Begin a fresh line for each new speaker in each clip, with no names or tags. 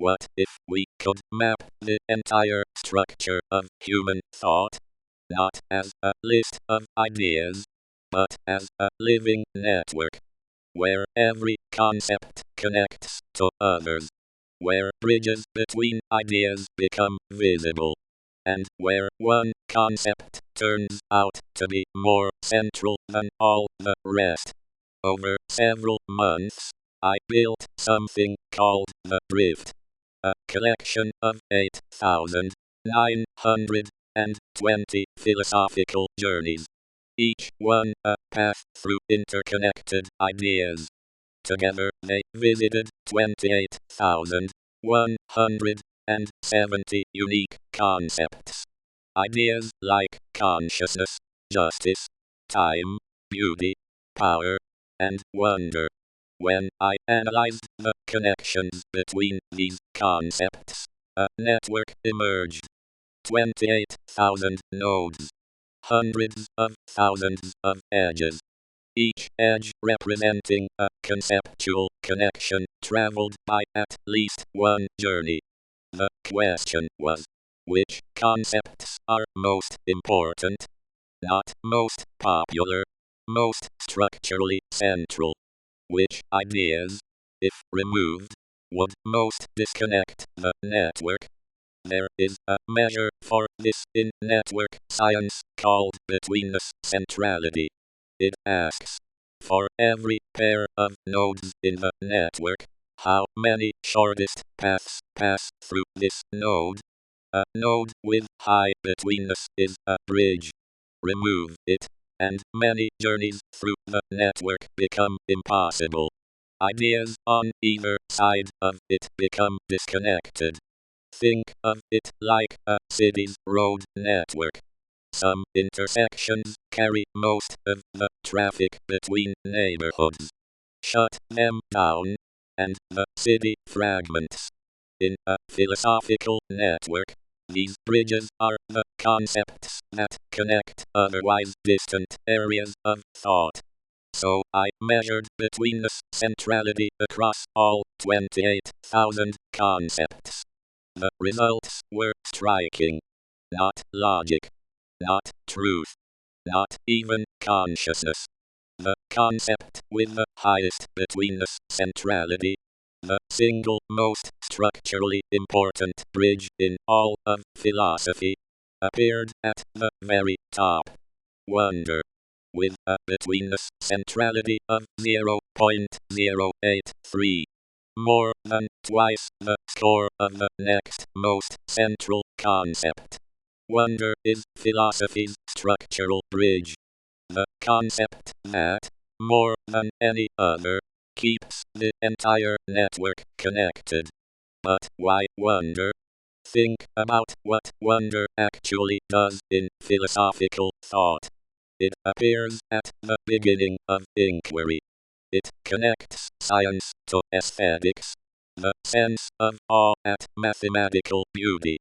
What if we could map the entire structure of human thought, not as a list of ideas, but as a living network, where every concept connects to others, where bridges between ideas become visible, and where one concept turns out to be more central than all the rest. Over several months, I built something called the Drift, a collection of 8,920 philosophical journeys, each one a path through interconnected ideas. Together they visited 28,170 unique concepts. Ideas like consciousness, justice, time, beauty, power, and wonder. When I analyzed the connections between these concepts, a network emerged. 28,000 nodes. Hundreds of thousands of edges. Each edge representing a conceptual connection traveled by at least one journey. The question was, which concepts are most important? Not most popular, most structurally central. Which ideas, if removed, would most disconnect the network? There is a measure for this in network science called betweenness centrality. It asks, for every pair of nodes in the network, how many shortest paths pass through this node? A node with high betweenness is a bridge. Remove it, and many journeys through the network become impossible. Ideas on either side of it become disconnected. Think of it like a city's road network. Some intersections carry most of the traffic between neighborhoods. Shut them down, and the city fragments. In a philosophical network, these bridges are the concepts that connect otherwise distant areas of thought. So I measured betweenness centrality across all 28,000 concepts. The results were striking. Not logic, not truth, not even consciousness. The concept with the highest betweenness centrality, the single most structurally important bridge in all of philosophy, appeared at the very top. Wonder. With a betweenness centrality of 0.083. More than twice the score of the next most central concept. Wonder is philosophy's structural bridge. The concept that, more than any other, keeps the entire network connected. But why wonder? Think about what wonder actually does in philosophical thought. It appears at the beginning of inquiry. It connects science to aesthetics, the sense of awe at mathematical beauty.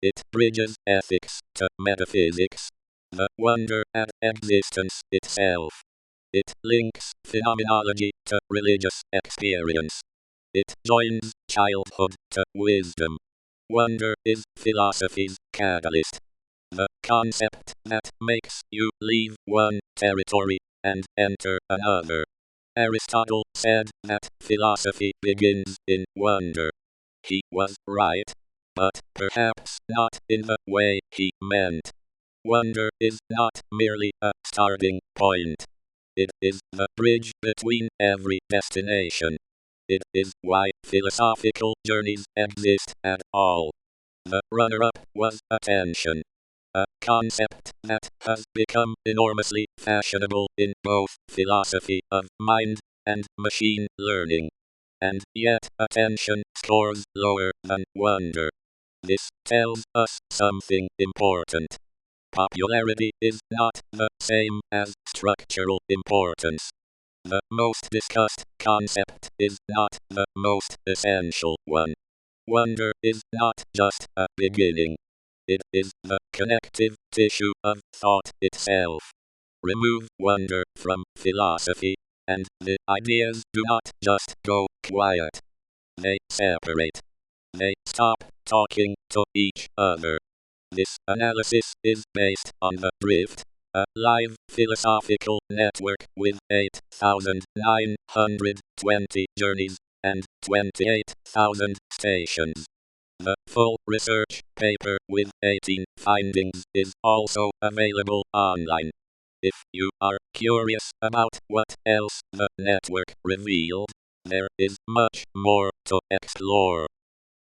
It bridges ethics to metaphysics, the wonder at existence itself. It links phenomenology to religious experience. It joins childhood to wisdom. Wonder is philosophy's catalyst. The concept that makes you leave one territory and enter another. Aristotle said that philosophy begins in wonder. He was right, but perhaps not in the way he meant. Wonder is not merely a starting point. It is the bridge between every destination. It is why philosophical journeys exist at all. The runner-up was attention. A concept that has become enormously fashionable in both philosophy of mind and machine learning. And yet attention scores lower than wonder. This tells us something important. Popularity is not the same as structural importance. The most discussed concept is not the most essential one. Wonder is not just a beginning. It is the connective tissue of thought itself. Remove wonder from philosophy, and the ideas do not just go quiet. They separate. they stop talking to each other. This analysis is based on the Drift, a live philosophical network with 8,920 journeys and 28,000 stations. The full research paper with 18 findings is also available online. If you are curious about what else the network revealed, there is much more to explore.